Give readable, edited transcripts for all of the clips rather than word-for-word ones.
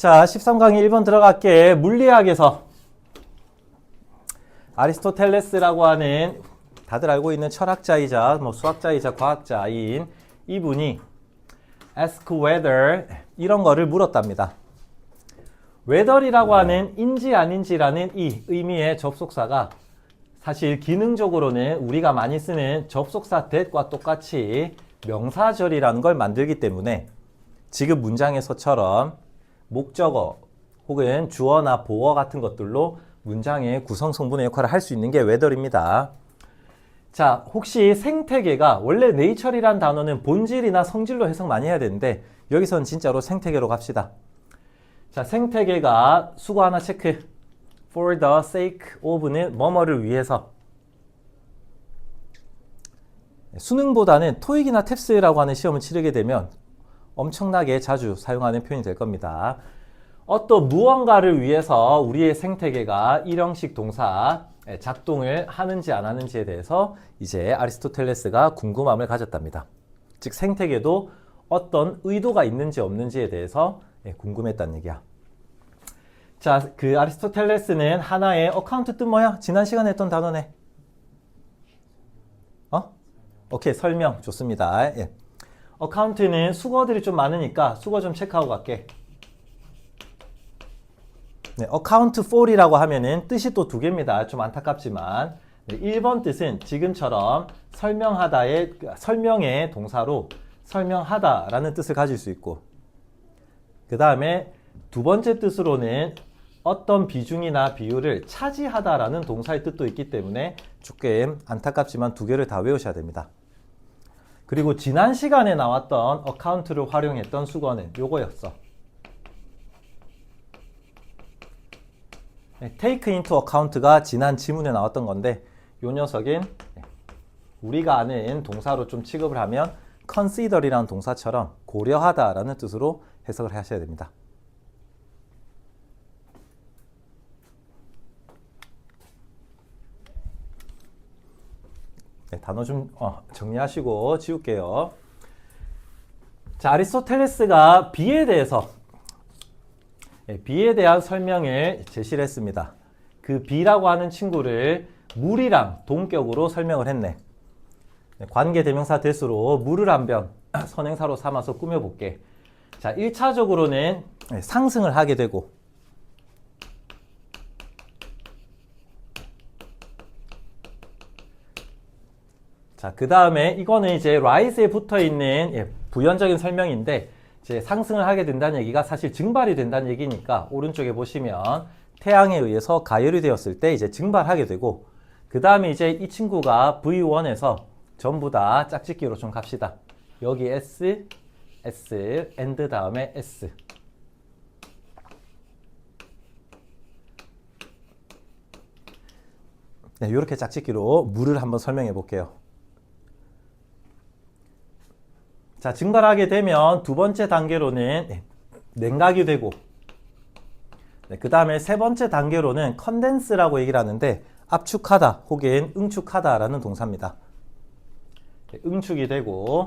자, 13강의 1번 들어갈게. 물리학에서 아리스토텔레스라고 하는 다들 알고 있는 철학자이자 수학자이자 과학자인 이분이 ask whether 이런 거를 물었답니다. whether이라고 하는 인지 아닌지라는 이 의미의 접속사가 사실 기능적으로는 우리가 많이 쓰는 접속사 that과 똑같이 명사절이라는 걸 만들기 때문에 지금 문장에서처럼 목적어 혹은 주어나 보어 같은 것들로 문장의 구성 성분의 역할을 할 수 있는 게 whether입니다. 자, 혹시 생태계가 원래 nature이란 단어는 본질이나 성질로 해석 많이 해야 되는데 여기서는 진짜로 생태계로 갑시다. 자, 생태계가 수거 하나 체크. for the sake of는 뭐뭐를 위해서. 수능보다는 토익이나 탭스라고 하는 시험을 치르게 되면 엄청나게 자주 사용하는 표현이 될 겁니다. 어떤 무언가를 위해서 우리의 생태계가 일형식 동사 작동을 하는지 안 하는지에 대해서 이제 아리스토텔레스가 궁금함을 가졌답니다. 즉 생태계도 어떤 의도가 있는지 없는지에 대해서 궁금했다는 얘기야. 자, 그 아리스토텔레스는 하나의 어카운트 뜻 뭐야? 지난 시간에 했던 단어네. 오케이, 설명 좋습니다. 예. 어카운트는 수거들이 좀 많으니까 수거 좀 체크하고 갈게. 네, account for이라고 하면은 뜻이 또 두 개입니다. 좀 안타깝지만 1번 뜻은 지금처럼 설명하다의 설명의 동사로 설명하다라는 뜻을 가질 수 있고 그 다음에 두 번째 뜻으로는 어떤 비중이나 비율을 차지하다라는 동사의 뜻도 있기 때문에 조금 안타깝지만 두 개를 다 외우셔야 됩니다. 그리고 지난 시간에 나왔던 account를 활용했던 수거는 요거였어. take into account가 지난 지문에 나왔던 건데 요 녀석은 우리가 아는 동사로 좀 취급을 하면 consider이라는 동사처럼 고려하다라는 뜻으로 해석을 하셔야 됩니다. 네, 단어 좀 정리하시고 지울게요. 자, 아리스토텔레스가 비에 대한 설명을 제시를 했습니다. 그 비라고 하는 친구를 물이랑 동격으로 설명을 했네. 관계대명사 대수로 물을 한 병 선행사로 삼아서 꾸며볼게. 자, 1차적으로는 상승을 하게 되고 자, 그 다음에 이거는 이제 rise에 붙어있는 부연적인 설명인데 이제 상승을 하게 된다는 얘기가 사실 증발이 된다는 얘기니까 오른쪽에 보시면 태양에 의해서 가열이 되었을 때 이제 증발하게 되고 그 다음에 이제 이 친구가 V1에서 전부 다 짝짓기로 좀 갑시다. 여기 S, S, and 다음에 S. 네, 이렇게 짝짓기로 물을 한번 설명해 볼게요. 자, 증발하게 되면 두 번째 단계로는 냉각이 되고 그 다음에 세 번째 단계로는 컨덴스라고 얘기를 하는데 압축하다 혹은 응축하다 라는 동사입니다. 응축이 되고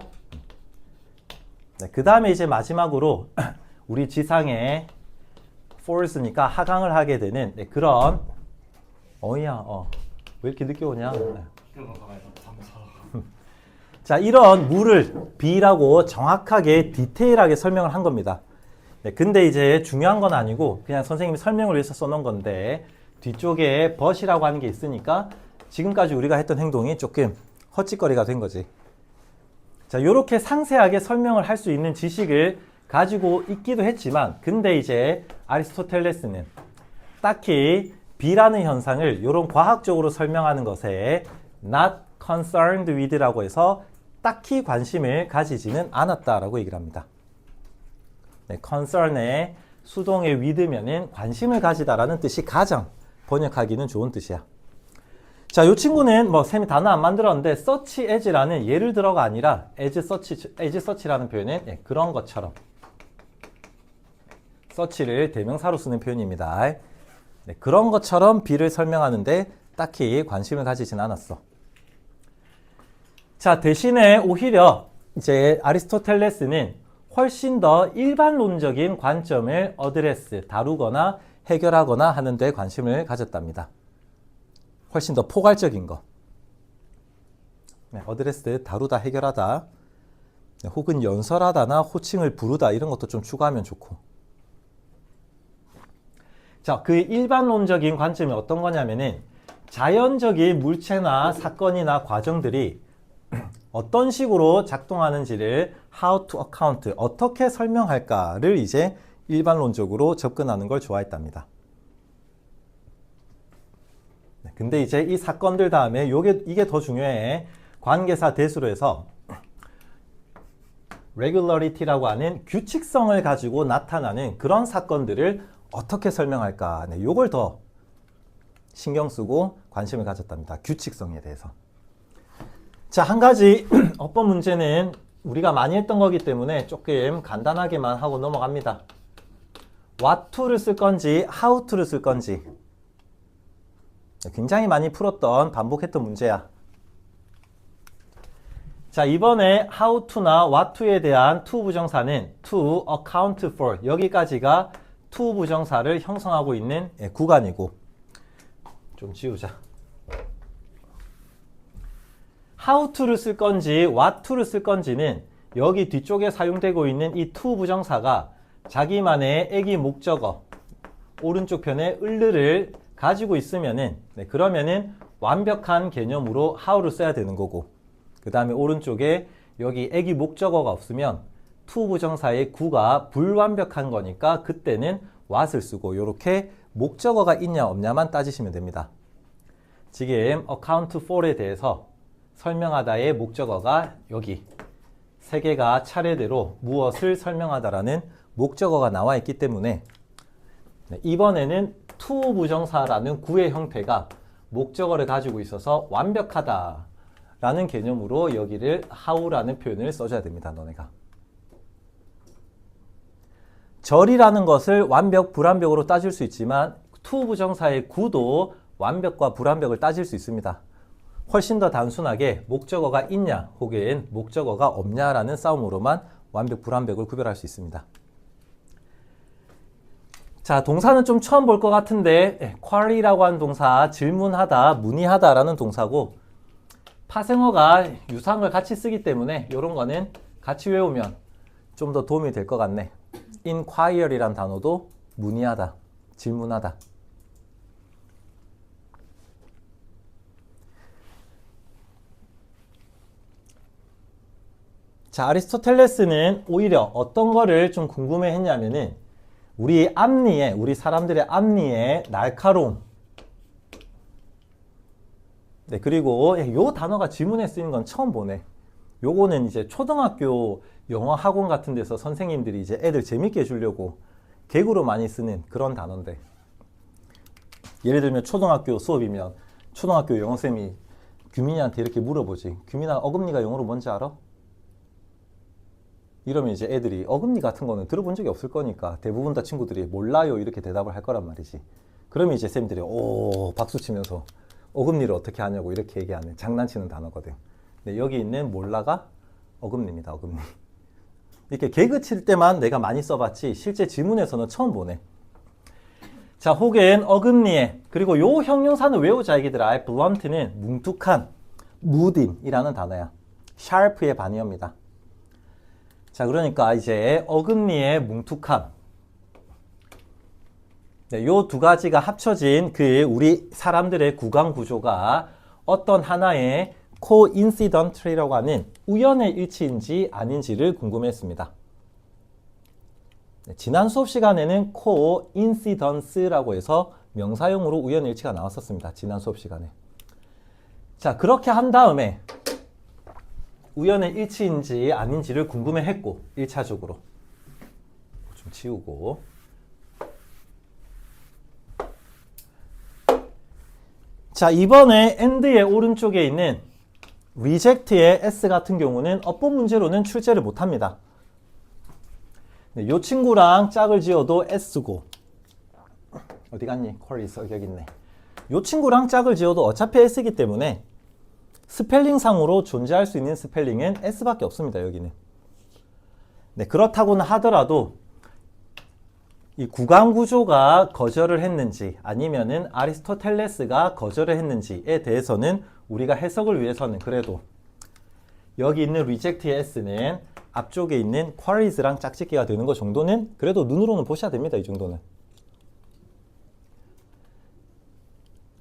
그 다음에 이제 마지막으로 우리 지상에 force니까 하강을 하게 되는 그런 왜 이렇게 늦게 오냐? 자, 이런 물을 B라고 정확하게 디테일하게 설명을 한 겁니다. 근데 이제 중요한 건 아니고 그냥 선생님이 설명을 위해서 써놓은 건데 뒤쪽에 but이라고 하는 게 있으니까 지금까지 우리가 했던 행동이 조금 헛짓거리가 된 거지. 자, 요렇게 상세하게 설명을 할 수 있는 지식을 가지고 있기도 했지만 근데 이제 아리스토텔레스는 딱히 B라는 현상을 요런 과학적으로 설명하는 것에 not concerned with라고 해서 딱히 관심을 가지지는 않았다라고 얘기를 합니다. 네, concern의 수동의 with면은 관심을 가지다라는 뜻이 가장 번역하기는 좋은 뜻이야. 자, 이 친구는 쌤이 단어 안 만들었는데 such as라는 예를 들어가 아니라 as such라는 표현은 그런 것처럼 such를 대명사로 쓰는 표현입니다. 네, 그런 것처럼 B를 설명하는데 딱히 관심을 가지진 않았어. 자, 대신에 오히려 이제 아리스토텔레스는 훨씬 더 일반론적인 관점을 어드레스, 다루거나 해결하거나 하는 데 관심을 가졌답니다. 훨씬 더 포괄적인 거. 네, 어드레스, 다루다, 해결하다. 네, 혹은 연설하다나 호칭을 부르다 이런 것도 좀 추가하면 좋고. 자, 그 일반론적인 관점이 어떤 거냐면은 자연적인 물체나 사건이나 과정들이 어떤 식으로 작동하는지를 how to account, 어떻게 설명할까를 이제 일반론적으로 접근하는 걸 좋아했답니다. 근데 이제 이 사건들 다음에 이게 더 중요해. 관계사 대수로 해서 regularity라고 하는 규칙성을 가지고 나타나는 그런 사건들을 어떻게 설명할까? 네, 요걸 더 신경 쓰고 관심을 가졌답니다. 규칙성에 대해서. 자, 한 가지 어법 문제는 우리가 많이 했던 거기 때문에 조금 간단하게만 하고 넘어갑니다. what to를 쓸 건지 how to를 쓸 건지 굉장히 많이 풀었던 반복했던 문제야. 자, 이번에 how to나 what to에 대한 to 부정사는 to account for 여기까지가 to 부정사를 형성하고 있는 구간이고 좀 지우자. how to를 쓸 건지 what to를 쓸 건지는 여기 뒤쪽에 사용되고 있는 이 to 부정사가 자기만의 애기 목적어 오른쪽 편에 을를 가지고 있으면은 그러면은 완벽한 개념으로 how를 써야 되는 거고 그 다음에 오른쪽에 여기 애기 목적어가 없으면 to 부정사의 구가 불완벽한 거니까 그때는 what을 쓰고 이렇게 목적어가 있냐 없냐만 따지시면 됩니다. 지금 account for에 대해서 설명하다의 목적어가 여기 세 개가 차례대로 무엇을 설명하다라는 목적어가 나와 있기 때문에 이번에는 to 부정사라는 구의 형태가 목적어를 가지고 있어서 완벽하다라는 개념으로 여기를 how라는 표현을 써줘야 됩니다. 너네가. 절이라는 것을 완벽, 불완벽으로 따질 수 있지만 to 부정사의 구도 완벽과 불완벽을 따질 수 있습니다. 훨씬 더 단순하게 목적어가 있냐 혹은 목적어가 없냐라는 싸움으로만 완벽, 불완벽을 구별할 수 있습니다. 자, 동사는 좀 처음 볼 것 같은데 query라고 하는 동사, 질문하다, 문의하다라는 동사고 파생어가 유사한 걸 같이 쓰기 때문에 이런 거는 같이 외우면 좀 더 도움이 될 것 같네. inquiry라는 단어도 문의하다, 질문하다. 자, 아리스토텔레스는 오히려 어떤 거를 좀 궁금해 했냐면은 우리 사람들의 앞니의 날카로움. 네, 그리고 요 단어가 지문에 쓰이는 건 처음 보네. 요거는 이제 초등학교 영어 학원 같은 데서 선생님들이 이제 애들 재밌게 해주려고 개그로 많이 쓰는 그런 단어인데. 예를 들면 초등학교 수업이면 초등학교 영어쌤이 규민이한테 이렇게 물어보지. 규민아, 어금니가 영어로 뭔지 알아? 이러면 이제 애들이 어금니 같은 거는 들어본 적이 없을 거니까 대부분 다 친구들이 몰라요 이렇게 대답을 할 거란 말이지. 그러면 이제 쌤들이 오 박수 치면서 어금니를 어떻게 하냐고 이렇게 얘기하는 장난치는 단어거든. 근데 여기 있는 몰라가 어금니입니다. 어금니. 이렇게 개그 칠 때만 내가 많이 써봤지 실제 지문에서는 처음 보네. 자, 혹은 어금니에 그리고 요 형용사는 외우자 얘기들아. blunt는 뭉툭한, 무딘이라는 단어야. sharp의 반의어입니다. 자, 그러니까 이제 어금니의 뭉툭함. 네, 요 두 가지가 합쳐진 그 우리 사람들의 구강 구조가 어떤 하나의 coincidental이라고 하는 우연의 일치인지 아닌지를 궁금해했습니다. 네, 지난 수업 시간에는 coincidence라고 해서 명사용으로 우연의 일치가 나왔었습니다. 지난 수업 시간에. 자, 그렇게 한 다음에 우연의 일치인지 아닌지를 궁금해했고 1차적으로 좀 지우고 자, 이번에 and의 오른쪽에 있는 reject의 s 같은 경우는 어법 문제로는 출제를 못합니다. 네, 요 친구랑 짝을 지어도 s고 어디 갔니? 쿼리 있어. 여기 있네. 요 친구랑 짝을 지어도 어차피 s이기 때문에 스펠링상으로 존재할 수 있는 스펠링은 s밖에 없습니다. 여기는. 네, 그렇다고는 하더라도 이 구강 구조가 거절을 했는지 아니면은 아리스토텔레스가 거절을 했는지에 대해서는 우리가 해석을 위해서는 그래도 여기 있는 reject의 s는 앞쪽에 있는 quarries랑 짝짓기가 되는 것 정도는 그래도 눈으로는 보셔야 됩니다. 이 정도는.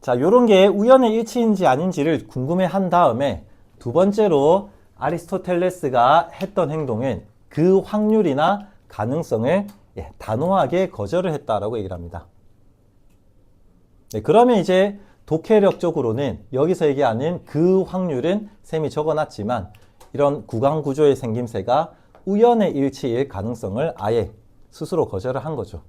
자, 요런 게 우연의 일치인지 아닌지를 궁금해 한 다음에 두 번째로 아리스토텔레스가 했던 행동은 그 확률이나 가능성을 단호하게 거절을 했다라고 얘기를 합니다. 네, 그러면 이제 독해력적으로는 여기서 얘기하는 그 확률은 쌤이 적어놨지만 이런 구강 구조의 생김새가 우연의 일치일 가능성을 아예 스스로 거절을 한 거죠.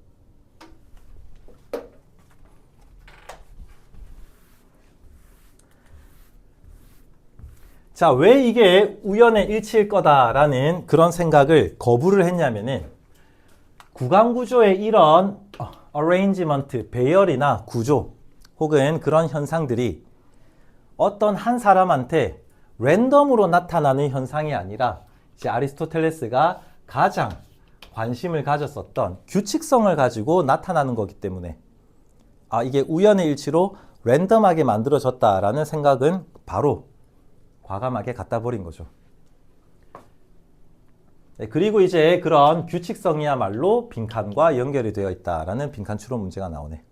자, 왜 이게 우연의 일치일 거다라는 그런 생각을 거부를 했냐면은 구강 구조의 이런 어레인지먼트, 배열이나 구조 혹은 그런 현상들이 어떤 한 사람한테 랜덤으로 나타나는 현상이 아니라 이제 아리스토텔레스가 가장 관심을 가졌었던 규칙성을 가지고 나타나는 거기 때문에 이게 우연의 일치로 랜덤하게 만들어졌다라는 생각은 바로 과감하게 갖다 버린 거죠. 네, 그리고 이제 그런 규칙성이야말로 빈칸과 연결이 되어 있다라는 빈칸 추론 문제가 나오네.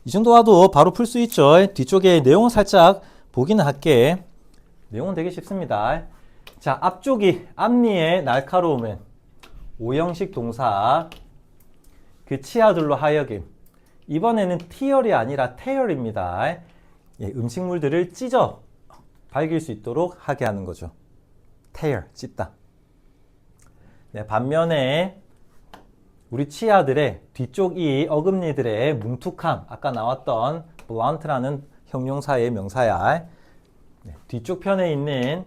이 정도 와도 바로 풀 수 있죠. 뒤쪽에 내용을 살짝 보기는 할게. 내용은 되게 쉽습니다. 자, 앞쪽이 앞니의 날카로움은 오형식 동사 그 치아들로 하여금 이번에는 티열이 아니라 태열입니다. 음식물들을 찢어 발길 수 있도록 하게 하는 거죠. tear, 찢다. 네, 반면에 우리 치아들의 뒤쪽 이 어금니들의 뭉툭함, 아까 나왔던 blunt라는 형용사의 명사야. 네, 뒤쪽 편에 있는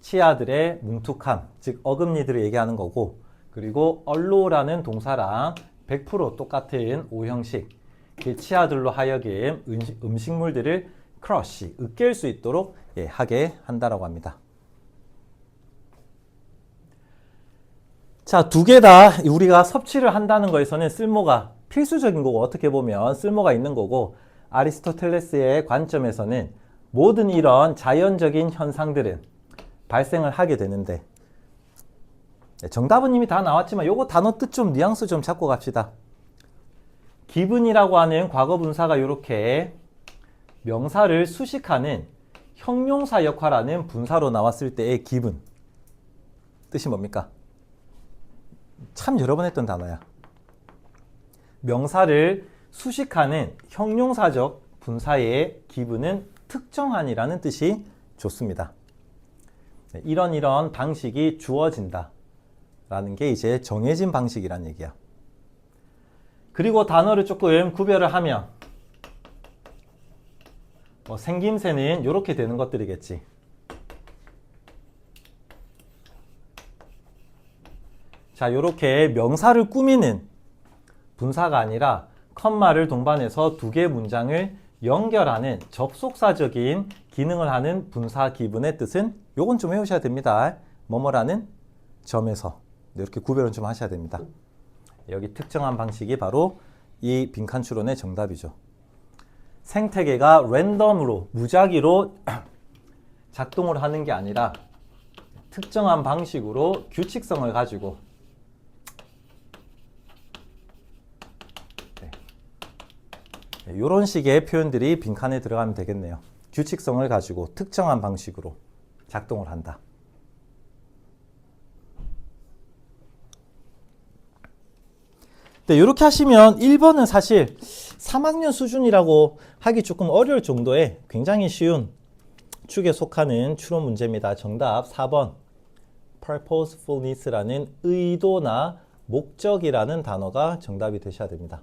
치아들의 뭉툭함, 즉 어금니들을 얘기하는 거고, 그리고 allow라는 동사랑 100% 똑같은 오형식, 그 치아들로 하여금 음식물들을 crush, 으깰 수 있도록 하게 한다라고 합니다. 자, 두 개 다 우리가 섭취를 한다는 거에서는 쓸모가 필수적인 거고 어떻게 보면 쓸모가 있는 거고 아리스토텔레스의 관점에서는 모든 이런 자연적인 현상들은 발생을 하게 되는데 정답은 이미 다 나왔지만 요거 단어 뜻 좀 뉘앙스 좀 잡고 갑시다. 기분이라고 하는 과거 분사가 이렇게 명사를 수식하는 형용사 역할하는 분사로 나왔을 때의 기분 뜻이 뭡니까? 참 여러 번 했던 단어야. 명사를 수식하는 형용사적 분사의 기분은 특정한이라는 뜻이 좋습니다. 이런 방식이 주어진다 라는 게 이제 정해진 방식이란 얘기야. 그리고 단어를 조금 구별을 하면 생김새는 이렇게 되는 것들이겠지. 자, 이렇게 명사를 꾸미는 분사가 아니라 컴마를 동반해서 두 개의 문장을 연결하는 접속사적인 기능을 하는 분사 기분의 뜻은 요건 좀 외우셔야 됩니다. 뭐뭐라는 점에서 이렇게 구별은 좀 하셔야 됩니다. 여기 특정한 방식이 바로 이 빈칸 추론의 정답이죠. 생태계가 랜덤으로 무작위로 작동을 하는 게 아니라 특정한 방식으로 규칙성을 가지고 이런 식의 표현들이 빈칸에 들어가면 되겠네요. 규칙성을 가지고 특정한 방식으로 작동을 한다. 네, 이렇게 하시면 1번은 사실 3학년 수준이라고 하기 조금 어려울 정도의 굉장히 쉬운 축에 속하는 추론 문제입니다. 정답 4번 purposefulness라는 의도나 목적이라는 단어가 정답이 되셔야 됩니다.